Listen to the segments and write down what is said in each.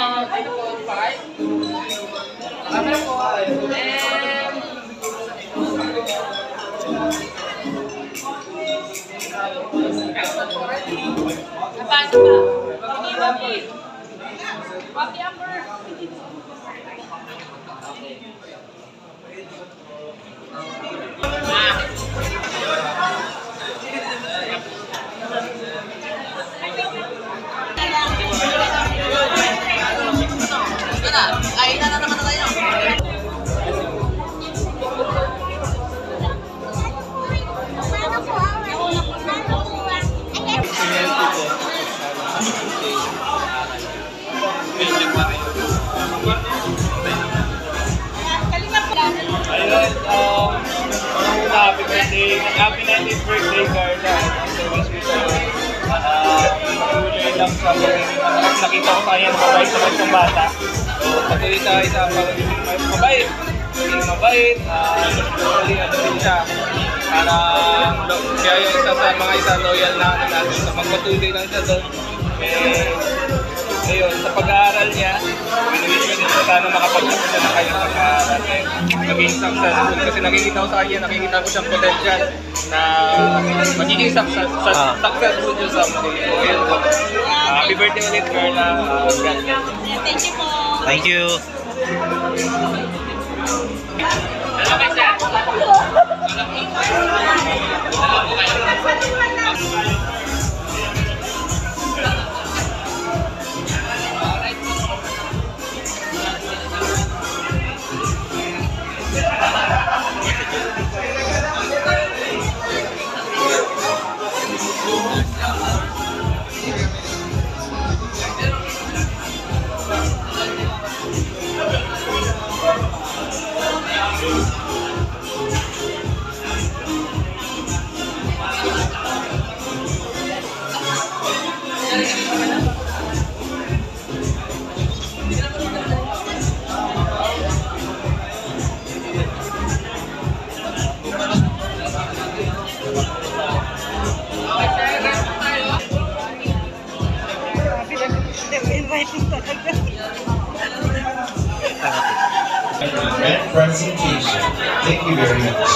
Dito po, 5. Camera po. Napasok ba? Papi Amber. Ay, na naman tayo. Ayun, happy birthday. Happy 90th birthday, Carla. Tuloy lang sa nakita ko tayo mabait sa mga bata. So, patuloy tayo sa mabait. Maging mabait. Tuloy ano din siya. Kaya yung isa sa mga loyal na natin sa magpatuloy lang siya doon. Ngayon, sa pag-aaral niya, wish ko din sana makapagtapos na kayong pag-aaral. Maging successful kasi nakikita ko sa kanya, nakikita ko siyang potential na magiging successful siya someday. So, ayun po. Happy birthday ulit, Carla. Thank you po. Thank you. Event presentation. Thank you very much.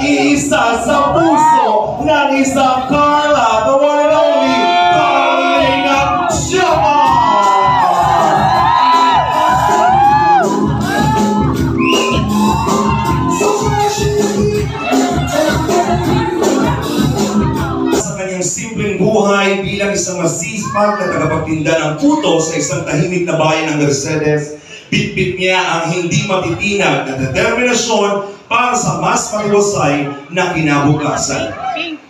Isa sa puso ng isang Carla, the one and only Carlina Chama! Sa kanyang simpleng buhay bilang isang masisipag na tagapagtinda ng puto sa isang tahimik na bayan ng Mercedes, bitbit niya ang hindi matitinag na determinasyon para sa mas matiwasay na kinabukasan.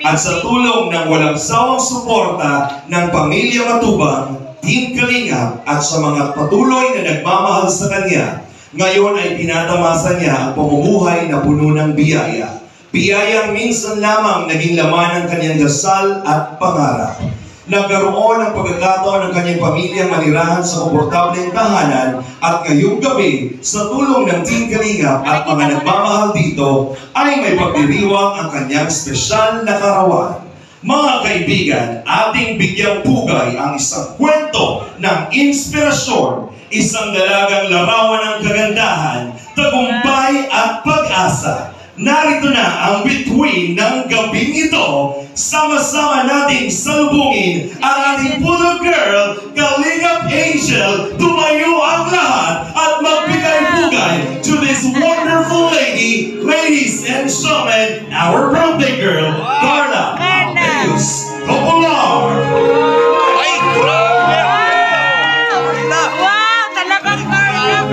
At sa tulong ng walang sawang suporta ng Pamilya Matubang, Team Kalingap at sa mga patuloy na nagmamahal sa kanya, ngayon ay tinatamasa niya ang pamumuhay na puno ng biyaya. Biyayang minsan lamang naging laman ng kanyang dasal at pangarap. Nagkaroon ng pagkakataon ng kanyang pamilya manirahan sa komportableng tahanan at ngayong gabi, sa tulong ng Team Kalingap at mga nagmamahal dito, ay may pagdiriwang ang kanyang espesyal na karawan. Mga kaibigan, ating bigyang pugay ang isang kwento ng inspirasyon, isang dalagang larawan ng kagandahan, tagumpay at pag-asa. narito na ang bituin ng gabing ito. Sama-sama nating salubungin ang ating Puto Girl, Kalingap Angel. Tumayo ang lahat at magbigay-bugay to this wonderful lady. Ladies and gentlemen, our birthday girl, Carla Mateus Popular. Ay, grabe! Wow! Talagang Carla!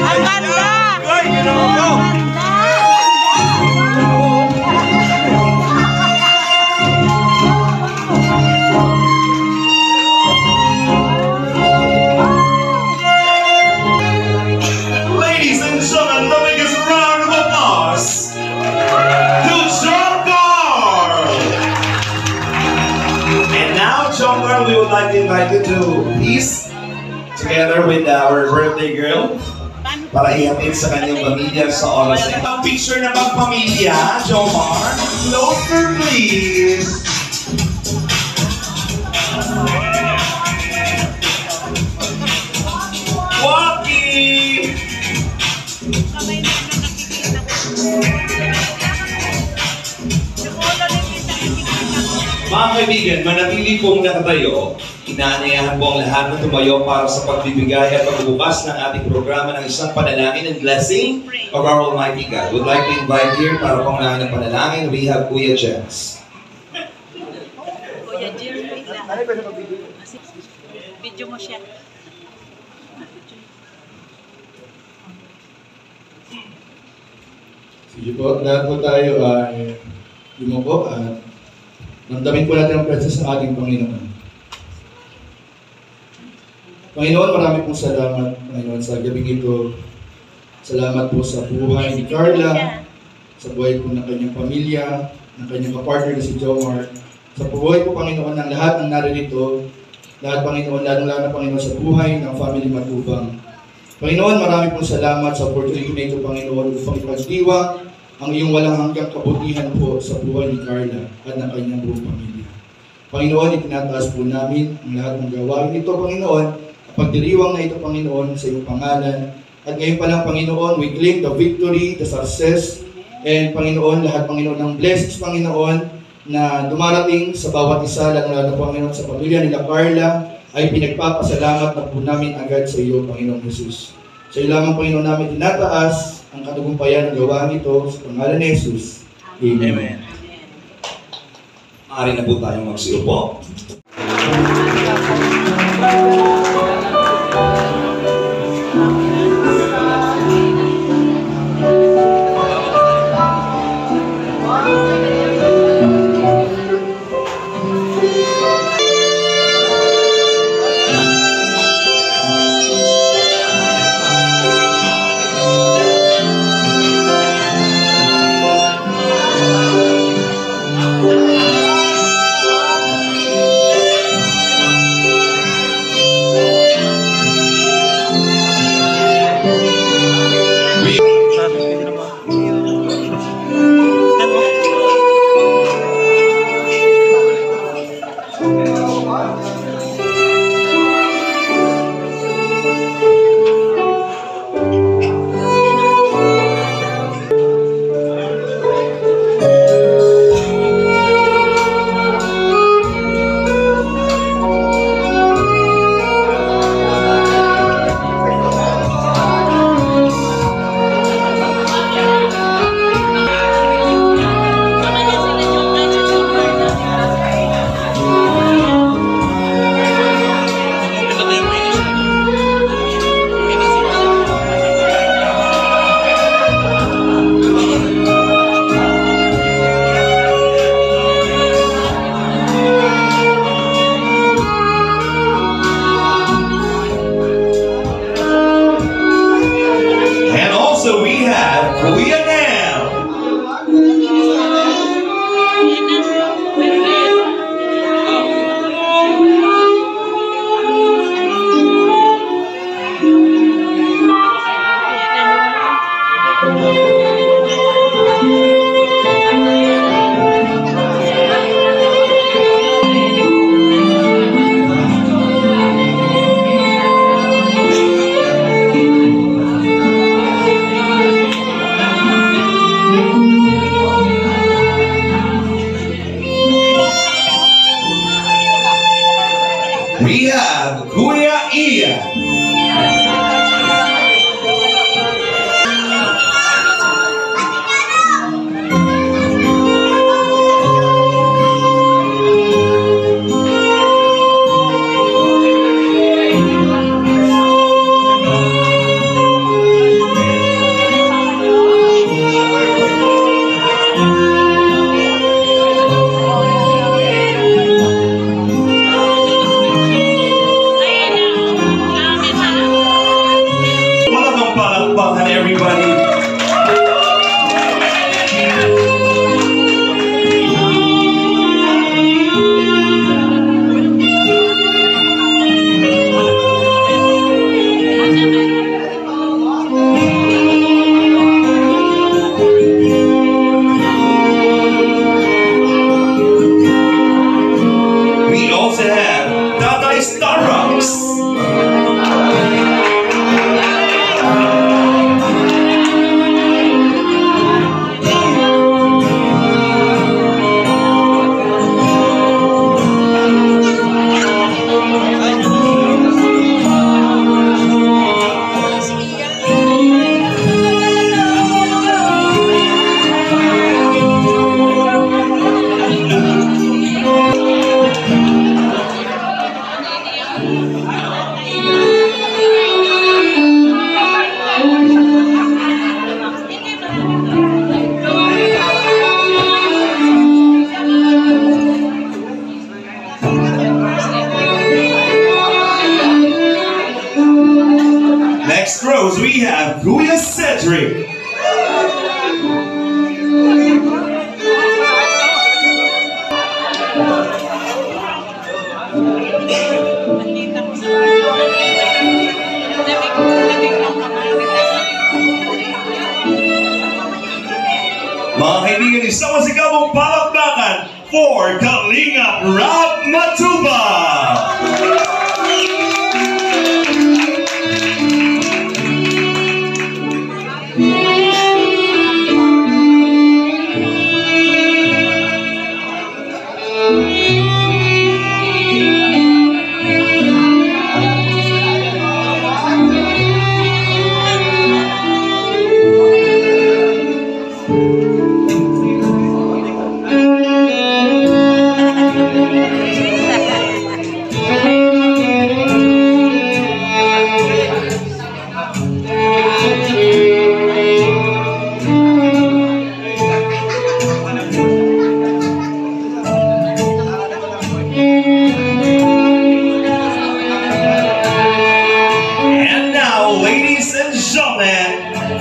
Ang ganda! Ay, ginoo! Ladies and gentlemen, the biggest round of applause to Jomcar! And now, Jomcar, we would like to invite you to peace together with our birthday girl para ihatid sa kanyang pamilya sa oras na ito. Picture na pamilya, Jomar. Closer, please. Walkie! Mga kaibigan, manatili pong nakatayo. Inaanyayahan po ang lahat na tumayo para sa pagbibigay at pagbubukas ng ating programa ng isang panalangin and blessing of our Almighty God. Would like to invite here para pong ng panalangin, we have Kuya Jens. Kuya Jim, wait lang. Video mo siya. Sige po, lahat po tayo ay yumuko at ramdamin po natin ang presence ng ating Panginoon. Panginoon, marami pong salamat, Panginoon, sa gabing ito. Salamat po sa buhay ni Carla, sa buhay po ng kanyang pamilya, ng kanyang kapartner na si Jomar, sa buhay po, Panginoon, ng lahat ng naririto, lahat, Panginoon, lalong-lalo na, Panginoon, sa buhay ng family Matubang. Panginoon, marami pong salamat sa opportunity na ito, Panginoon, upang ipagdiwang ang iyong walang hanggang kabutihan po sa buhay ni Carla at ng kanyang buong pamilya. Panginoon, itinataas po namin ang lahat ng gawain ito, Panginoon, pagdiriwang na ito, Panginoon, sa iyong pangalan. At ngayon pa lang, Panginoon, we claim the victory, the success, and Panginoon, lahat, Panginoon, ng blessings, Panginoon, na dumarating sa bawat isa, lalo-lalo, Panginoon, sa pamilya nila Carla, ay pinagpapasalamat na po namin agad sa iyo, Panginoong Jesus. Sa iyo lamang, Panginoon, namin tinataas ang katagumpayan ng gawain ito sa pangalan ni Jesus. Amen. Maaari na po tayong magsiupo. Cedric. Mga kaibigan, isang masigabong palakpakan for Kalingap Rob Matuba!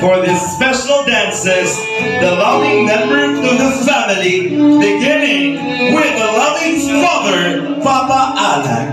For these special dances, the loving member to the family, beginning with the loving father, Papa Alan.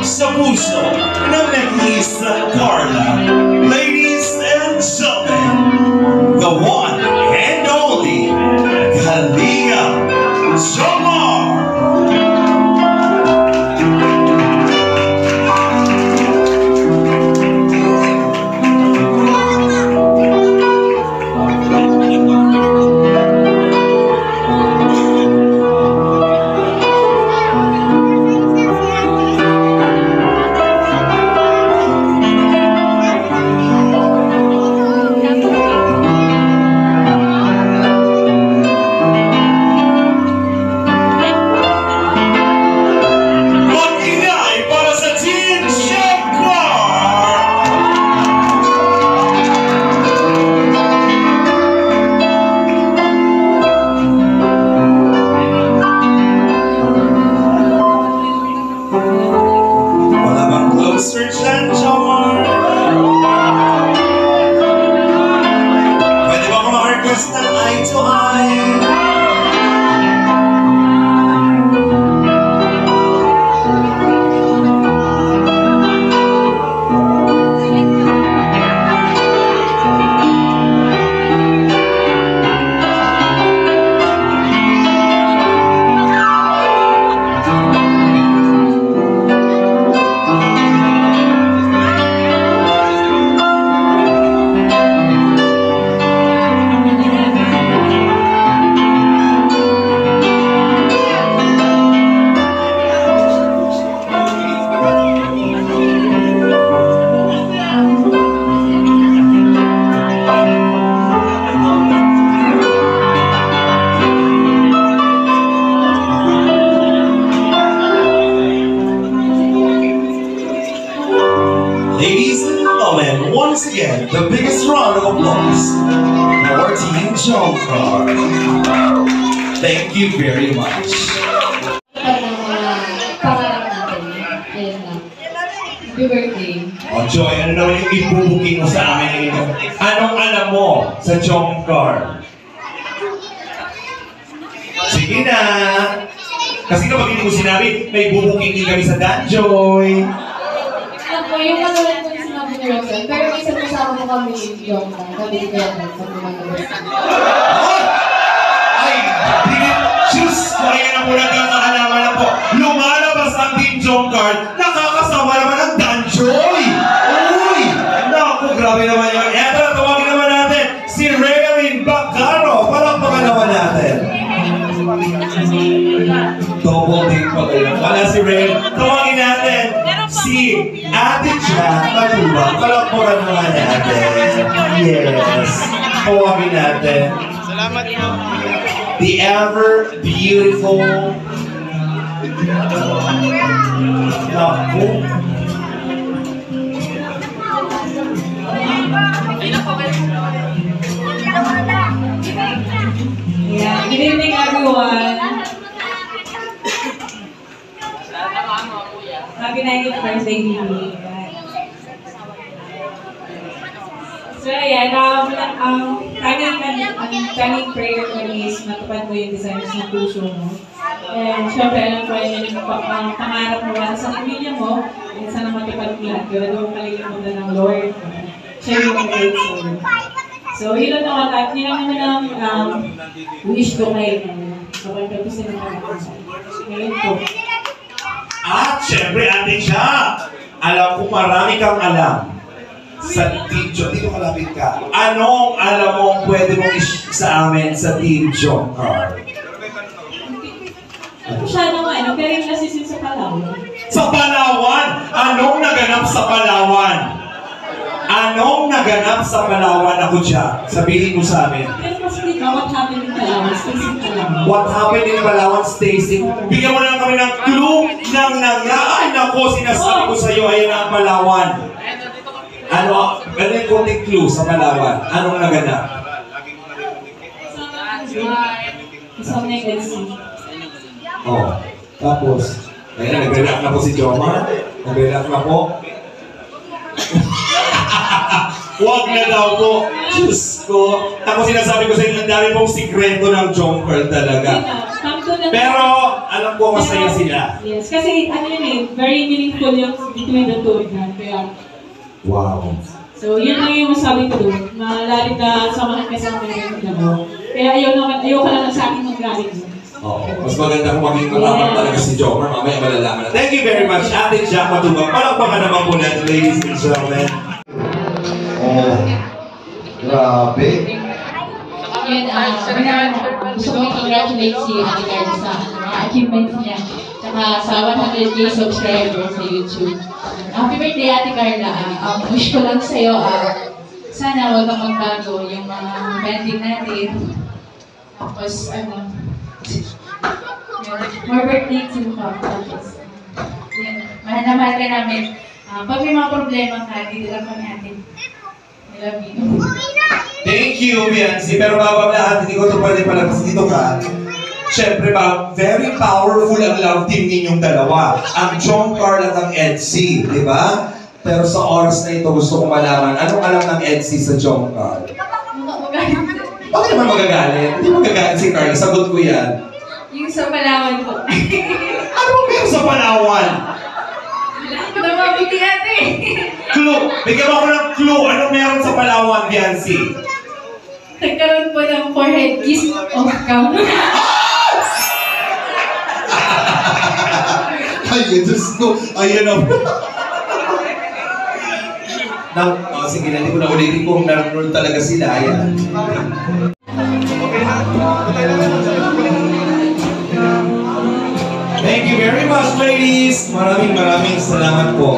Sa puso ng nag-iisang Carla. Ladies and gentlemen, the one and only Kalingap Jomar! Search and Jomar. Pwede ba ako ma-request ng eye to eye? Ladies and gentlemen, once again, the biggest round of applause for Team Jomcar. Thank you very much. Pangarap natin. Ayun lang. Happy birthday. Oh, Joy, ano naman yung ibubuking mo sa amin? Anong alam mo sa Jomcar? Sige na. Kasi kapag hindi mo sinabi, may bubuking din kami sa Danjoy. Alam po, yung katulad po yung sinabi ni Roxanne, pero minsan kasama mo kami yung Jomcar. Kami ni Kuya Nel, pag lumalabas. Ay, Diyos ko, ayan ang mula kakaalaman na po. Lumalabas ang Team Jomcar, nakakasama naman ang Danjoy! Uy! Naku, grabe naman yun. Eto na, tawagin naman natin si Raylene Bacaro. Palakpakan naman natin. Double date pa kayo. Wala si Raylene. Tawagin natin si Ate Jan Matuba. Palakpakan naman natin. Yes. Tawagin natin. Salamat po. The ever beautiful. Naku. Yeah, good evening everyone. Happy 90th birthday, Bibi. So, ayan, tanging prayer ko is matupad mo yung desires ng puso mo. And syempre, alam ko yun yung pangarap mo para sa pamilya mo. And sana matupad mo lahat. Pero doon kalilimutan ng Lord. Siya yung grateful. So, yun lang naman at yun lang naman ang wish ko kayo. So, kapag gusto nyo mag-aasal. Ngayon po. At syempre, Ate siya. Alam ko marami kang alam sa Team Jong. Dito malapit ka. Anong alam mo pwede mong sa amin sa Team Jong Car? Masyadong pero yung nasisin sa Palawan. Sa Palawan! Anong naganap sa Palawan? Anong naganap sa Palawan ako dyan? Sabihin mo sa amin. Pero kasi di ba, what happened in Palawan? Stays in Palawan. What happened in Palawan, Stacy? Bigyan mo lang kami ng clue ng nangyari. Ay, nako, sinasabi ko sa iyo, ayan ang Palawan. Ano yung konting clue sa Palawan? Anong naganap? Isang negative. Oh, tapos, ayan, nag-relax na po si Jomar. Nag-relax na po. Huwag na daw po. Diyos ko. Tapos sinasabi ko sa inyo, ang dami pong sikreto ng Jomcar talaga. Pero, alam ko masaya sila. Yes, kasi ano yun very meaningful yung between the two of them. Kaya, Wow. so yun lang yung masabi ko doon. Malalim na samahan ka sa mga mo. Kaya ayaw ka lang sa akin mag-galit mo. Oh, mas maganda kung maging matapang talaga si Jomar. Mamaya malalaman natin. Thank you very much, Ate Jack Matubang. Palakpakan naman po natin, ladies and gentlemen. Oh, grabe. And gusto ko congratulate si Ate Carla sa achievements niya. Tsaka sa 100k subscribers sa YouTube. Happy birthday, Ate Carla. Wish ko lang sa'yo, sana huwag kang magbago yung mga bending natin. Tapos, more birthday to ka. Tapos, yun, mahal na mahal ka namin. Pag may mga problema ka, dito lang kami natin. I love you. Thank you, Biancy. Pero bago ang lahat, hindi ko ito pwede palabas dito ka. Siyempre ba, very powerful ang love team ninyong dalawa. Ang Jomcar at ang EDC, di ba? Pero sa oras na ito, gusto ko malaman, anong alam ng EDC sa Jomcar? Bakit naman magagalit? Hindi magagalit si Carla. Sagot ko yan. Yung sa Palawan po. Anong meron sa Palawan? Namabiti ate. Clue. Bigyan mo ako ng clue. Anong meron sa Palawan, Biancy? Nagkaroon po ng forehead kiss of cam. Ay, Diyos ko. Ayan o. Sige na, hindi ko na ulitin kung nanonood talaga sila. Ayan. Thank you very much, ladies. Maraming salamat po.